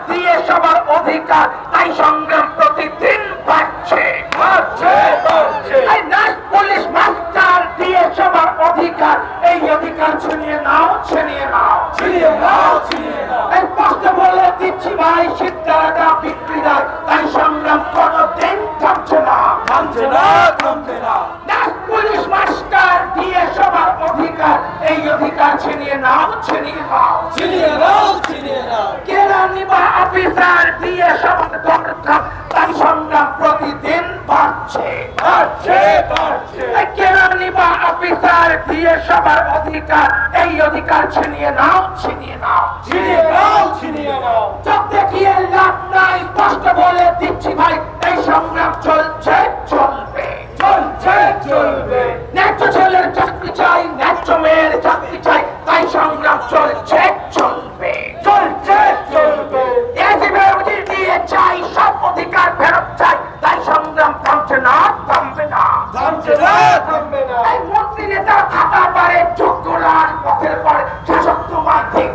দিয়ে সবার অধিকার তাই সংগ্রাম প্রতিদিন বাড়ছে। পুলিশ মাস্টার দিয়ে সবার অধিকার, এই অধিকার ছিনিয়ে নাও, ছিনিয়ে নাও, ছিনিয়ে নাও, ছিনিয়ে নাও। স্পষ্ট বলে দিচ্ছি ভাই, শিক্ষাটা বিক্রি দেয় তাই সংগ্রাম কোনদিন থামছে না, থামছে না, থামছে না। পুলিশ মাস্টার দিয়ে সবার অধিকার, এই অধিকার ছিনিয়ে নাও, ছিনিয়ে নাও, ছিনিয়ে নাও, ছিনিয়ে নাও। কেরানি বা অফিসার দিয়ে সবার দরকার তাই সংগ্রাম প্রতিদিন বাড়ছে, বাড়ছে, বাড়ছে। কেরানি বা অফিসার দিয়ে সবার অধিকার, এই অধিকার ছিনিয়ে নাও, ছিনিয়ে নাও, ছিনিয়ে নাও, ছিনিয়ে নাও। চোখ দেখিয়ে লাভ নাই, স্পষ্ট বলে দিচ্ছি ভাই, এই সংগ্রাম চলছে, চলবে, চলছে, চলবে। ন্যায্য ছেলের চাকরি চাই, ন্যায্য মেয়ের চাকরি চাই, তাই সংগ্রাম চলছে, চলবে, চলছে, চলবে। দিয়ে চাই সব অধিকার ফেরত চাই, তাই সংগ্রাম থামছে না, থামবে না, থামছে না, থামবে না। এই মন্ত্রী নেতা খাতা পারে, যোগ্যরা পথের পরে শাসক তোমার ঠিক